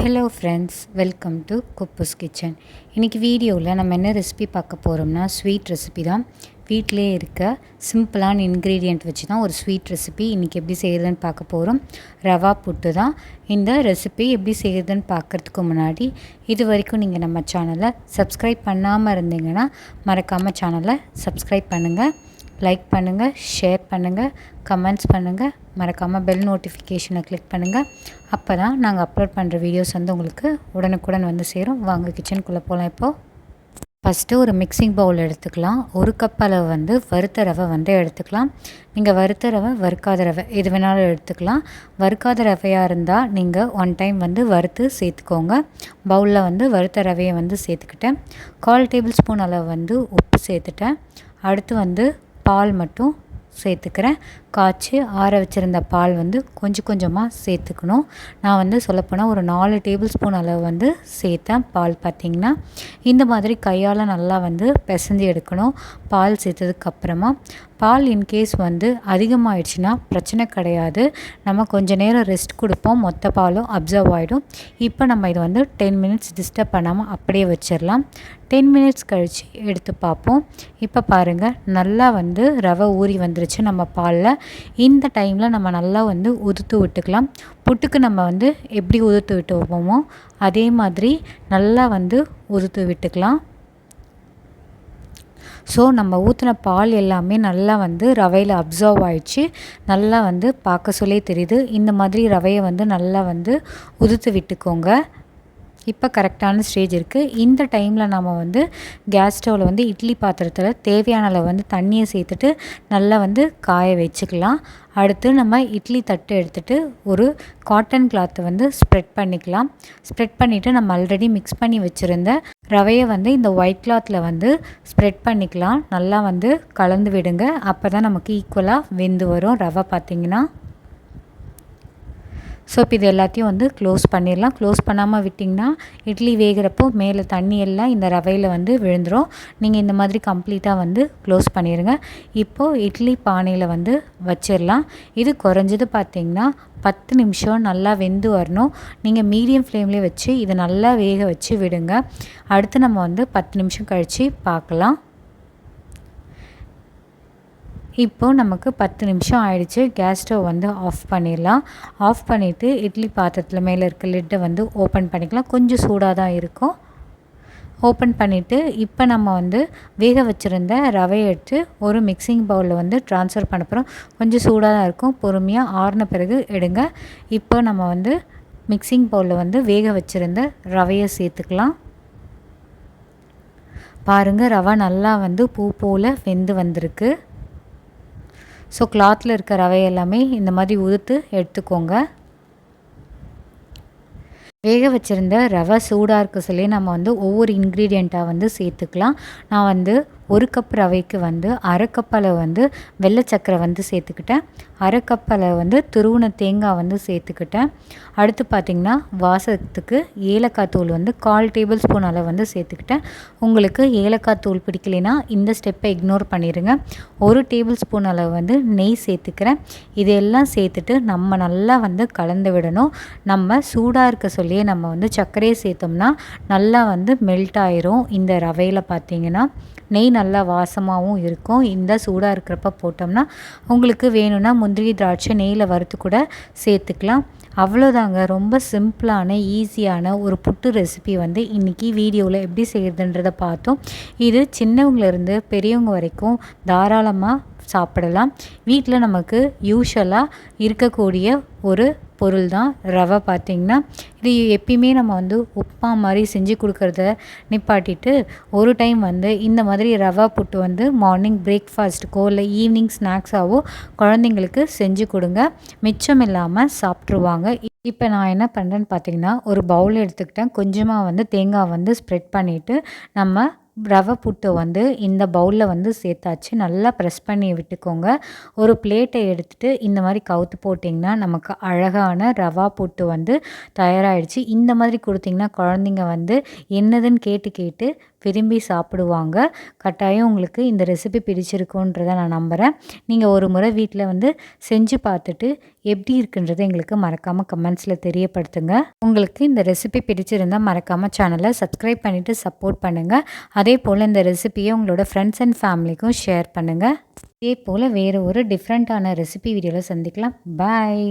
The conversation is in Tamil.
Hello friends, welcome to kuboos kitchen. இன்றைக்கி வீடியோவில் நம்ம என்ன ரெசிபி பார்க்க போகிறோம்னா ஸ்வீட் ரெசிபி தான். வீட்டிலே இருக்க சிம்பிளான இன்க்ரீடியண்ட் வச்சு தான் ஒரு ஸ்வீட் ரெசிபி இன்றைக்கி எப்படி செய்கிறதுன்னு பார்க்க போகிறோம். ரவா புட்டு தான் இந்த ரெசிபி. எப்படி செய்கிறதுன்னு பார்க்குறதுக்கு முன்னாடி இது வரைக்கும் நீங்கள் நம்ம சேனலை சப்ஸ்கிரைப் பண்ணாமல் இருந்தீங்கன்னா மறக்காமல் சேனலை சப்ஸ்கிரைப் பண்ணுங்கள், லைக் பண்ணுங்கள், ஷேர் பண்ணுங்கள், கமெண்ட்ஸ் பண்ணுங்கள், மறக்காமல் பெல் நோட்டிஃபிகேஷனை கிளிக் பண்ணுங்கள். அப்போ தான் நாங்கள் அப்லோட் பண்ணுற வீடியோஸ் வந்து உங்களுக்கு உடனுக்குடன் வந்து சேரும். வாங்க கிச்சனுக்குள்ளே போகலாம். இப்போது ஃபஸ்ட்டு ஒரு மிக்சிங் பவுல் எடுத்துக்கலாம். ஒரு கப் அளவு வந்து வறுத்த ரவை வந்து எடுத்துக்கலாம். நீங்கள் வறுத்த ரவை, வறுக்காத ரவை எது வேணாலும் எடுத்துக்கலாம். வறுக்காத ரவையாக இருந்தால் நீங்கள் ஒன் டைம் வந்து வறுத்து சேர்த்துக்கோங்க. பவுலில் வந்து வறுத்த ரவையை வந்து சேர்த்துக்கிட்டேன். 1/4 டேபிள் ஸ்பூன் அளவு வந்து உப்பு சேர்த்துட்டேன். அடுத்து வந்து பால் மட்டும் சேர்த்துக்கிறேன். காய்ச்சி ஆற வச்சுருந்த பால் வந்து கொஞ்சம் கொஞ்சமாக சேர்த்துக்கணும். நான் வந்து சொல்லப்போனால் ஒரு 4 டேபிள் ஸ்பூன் அளவு வந்து சேர்த்தேன். பால் பார்த்திங்கன்னா இந்த மாதிரி கையால் நல்லா வந்து பிசைஞ்சு எடுக்கணும். பால் சேர்த்ததுக்கப்புறமா பால் இன்கேஸ் வந்து அதிகமாகிடுச்சுன்னா பிரச்சனை கிடையாது. நம்ம கொஞ்சம் நேரம் ரெஸ்ட் கொடுப்போம், மொத்த பாலும் அப்சர்வ் ஆகிடும். இப்போ நம்ம இதை வந்து 10 மினிட்ஸ் டிஸ்டர்ப் பண்ணாமல் அப்படியே வச்சிடலாம். 10 மினிட்ஸ் கழித்து எடுத்து பார்ப்போம். இப்போ பாருங்கள், நல்லா வந்து ரவை ஊறி வந்துருச்சு நம்ம பாலில். இந்த டைமில் நம்ம நல்லா வந்து உதுத்து விட்டுக்கலாம். புட்டுக்கு நம்ம வந்து எப்படி உதுத்து விட்டு வைப்போமோ அதே மாதிரி நல்லா வந்து உதுத்து விட்டுக்கலாம். ஸோ நம்ம ஊற்றின பால் எல்லாமே நல்லா வந்து ரவையில் அப்சர்வ் ஆகிடுச்சு. நல்லா வந்து பார்க்க சொல்லே தெரியுது. இந்த மாதிரி ரவையை வந்து நல்லா வந்து உதுத்து விட்டுக்கோங்க. இப்போ கரெக்டான ஸ்டேஜ் இருக்குது. இந்த டைமில் நம்ம வந்து கேஸ் ஸ்டவ்வில் வந்து இட்லி பாத்திரத்தில் தேவையான அளவு வந்து தண்ணியை சேர்த்துட்டு நல்லா வந்து காய வச்சுக்கலாம். அடுத்து நம்ம இட்லி தட்டு எடுத்துகிட்டு ஒரு காட்டன் கிளாத்தை வந்து ஸ்ப்ரெட் பண்ணிக்கலாம். ஸ்ப்ரெட் பண்ணிவிட்டு நம்ம ஆல்ரெடி மிக்ஸ் பண்ணி வச்சுருந்த ரவையை வந்து இந்த ஒயிட் கிளாத்தில் வந்து ஸ்ப்ரெட் பண்ணிக்கலாம். நல்லா வந்து கலந்து விடுங்க. அப்போ தான் நமக்கு ஈக்குவலாக வெந்து வரும் ரவை பார்த்திங்கன்னா. ஸோ இப்போ இது எல்லாத்தையும் வந்து க்ளோஸ் பண்ணிடலாம். க்ளோஸ் பண்ணாமல் விட்டிங்கன்னா இட்லி வேகிறப்போ மேலே தண்ணி எல்லாம் இந்த ரவையில் வந்து விழுந்துடும். நீங்கள் இந்த மாதிரி கம்ப்ளீட்டாக வந்து க்ளோஸ் பண்ணிடுங்க. இப்போது இட்லி பானையில் வந்து வச்சிடலாம். இது குறைஞ்சது பார்த்திங்கன்னா 10 நிமிஷம் நல்லா வெந்து வரணும். நீங்கள் மீடியம் ஃப்ளேம்லேயே வச்சு இதை நல்லா வேக வச்சு விடுங்க. அடுத்து நம்ம வந்து 10 நிமிஷம் கழித்து பார்க்கலாம். இப்போது நமக்கு 10 நிமிஷம் ஆயிடுச்சு. கேஸ் ஸ்டவ் வந்து ஆஃப் பண்ணிடலாம். ஆஃப் பண்ணிவிட்டு இட்லி பாத்திரத்தில் மேலே இருக்க லிட்டை வந்து ஓப்பன் பண்ணிக்கலாம். கொஞ்சம் சூடாக தான் இருக்கும். ஓப்பன் பண்ணிவிட்டு இப்போ நம்ம வந்து வேக வச்சுருந்த ரவையை எடுத்து ஒரு மிக்சிங் பவுலில் வந்து ட்ரான்ஸ்ஃபர் பண்ண போகிறோம். கொஞ்சம் சூடாக தான் இருக்கும். பொறுமையாக ஆறின பிறகு எடுங்க. இப்போ நம்ம வந்து மிக்சிங் பவுலில் வந்து வேக வச்சுருந்த ரவையை சேர்த்துக்கலாம். பாருங்கள், ரவை நல்லா வந்து பூ போல் வெந்து வந்திருக்கு. ஸோ கிளாத்தில் இருக்க ரவை எல்லாமே இந்த மாதிரி உதுத்து எடுத்துக்கோங்க. வேக வச்சுருந்த ரவை சூடாக இருக்க சொல்லி நம்ம வந்து ஒவ்வொரு இன்க்ரீடியண்ட்டாக வந்து சேர்த்துக்கலாம். நான் வந்து 1 கப் ரவைக்கு வந்து 1/2 கப் அளவு வந்து வெள்ளை சர்க்கரை வந்து சேர்த்துக்கிட்டேன். 1/2 கப் அளவு வந்து துருவின தேங்காய் வந்து சேர்த்துக்கிட்டேன். அடுத்து பார்த்திங்கன்னா வாசத்துக்கு ஏலக்காய் தூள் வந்து 1/4 டேபிள் ஸ்பூன் அளவு வந்து சேர்த்துக்கிட்டேன். உங்களுக்கு ஏலக்காய் தூள் பிடிக்கலைன்னா இந்த ஸ்டெப்பை இக்னோர் பண்ணிடுங்க. 1 டேபிள் ஸ்பூன் அளவு வந்து நெய் சேர்த்துக்கிறேன். இதெல்லாம் சேர்த்துட்டு நம்ம நல்லா வந்து கலந்து விடணும். நம்ம சூடாக இருக்க சொல்லியே நம்ம வந்து சர்க்கரையை சேர்த்தோம்னா நல்லா வந்து மெல்ட் ஆயிரும். இந்த ரவையில் பார்த்திங்கன்னா நெய் நல்லா வாசமாகவும் இருக்கும். இந்த சூடாக இருக்கிறப்ப போட்டோம்னா உங்களுக்கு வேணும்னா முந்திரி திராட்சை நெய்யில் வறுத்து கூட சேர்த்துக்கலாம். அவ்வளோதாங்க. ரொம்ப சிம்பிளான ஈஸியான ஒரு புட்டு ரெசிபி வந்து இன்றைக்கி வீடியோவில் எப்படி செய்கிறதுன்றதை பார்த்தோம். இது சின்னவங்கலேருந்து பெரியவங்க வரைக்கும் தாராளமாக சாப்பிடலாம். வீட்டில் நமக்கு யூஷுவலாக இருக்கக்கூடிய ஒரு பொருள் தான் ரவை பார்த்திங்கன்னா. இது எப்பயுமே நம்ம வந்து உப்புமா மாதிரி செஞ்சு கொடுக்குறத நிப்பாட்டிட்டு ஒரு டைம் வந்து இந்த மாதிரி ரவா புட்டு வந்து மார்னிங் பிரேக்ஃபாஸ்ட்டுக்கோ இல்லை ஈவினிங் ஸ்நாக்ஸாகவோ குழந்தைங்களுக்கு செஞ்சு கொடுங்க. மிச்சம் இல்லாமல் சாப்பிட்ருவாங்க. இப்போ நான் என்ன பண்ணுறேன்னு பார்த்திங்கன்னா ஒரு பவுல் எடுத்துக்கிட்டேன். கொஞ்சமாக வந்து தேங்காய் வந்து ஸ்ப்ரெட் பண்ணிவிட்டு நம்ம ரவை புட்டை வந்து இந்த பவுலில் வந்து சேர்த்தாச்சு. நல்லா ப்ரெஸ் பண்ணி விட்டுக்கோங்க. ஒரு பிளேட்டை எடுத்துகிட்டு இந்த மாதிரி கவுத்து போட்டிங்கன்னா நமக்கு அழகான ரவா புட்டு வந்து தயாராகிடுச்சு. இந்த மாதிரி கொடுத்திங்கன்னா குழந்தைங்க வந்து என்னதுன்னு கேட்டு விரும்பி சாப்பிடுவாங்க. கட்டாயம் உங்களுக்கு இந்த ரெசிபி பிடிச்சிருக்குன்றத நான் நம்புகிறேன். நீங்கள் ஒரு முறை வீட்டில் வந்து செஞ்சு பார்த்துட்டு எப்படி இருக்குன்றதை எங்களுக்கு மறக்காமல் கமெண்ட்ஸில் தெரியப்படுத்துங்க. உங்களுக்கு இந்த ரெசிபி பிடிச்சிருந்தால் மறக்காமல் சேனலை சப்ஸ்கிரைப் பண்ணிவிட்டு சப்போர்ட் பண்ணுங்கள். அதே போல் இந்த ரெசிபியை உங்களோட ஃப்ரெண்ட்ஸ் அண்ட் ஃபேமிலிக்கும் ஷேர் பண்ணுங்கள். இதே போல் வேறு ஒரு டிஃப்ரெண்ட்டான ரெசிபி வீடியோவில் சந்திக்கலாம். பாய்.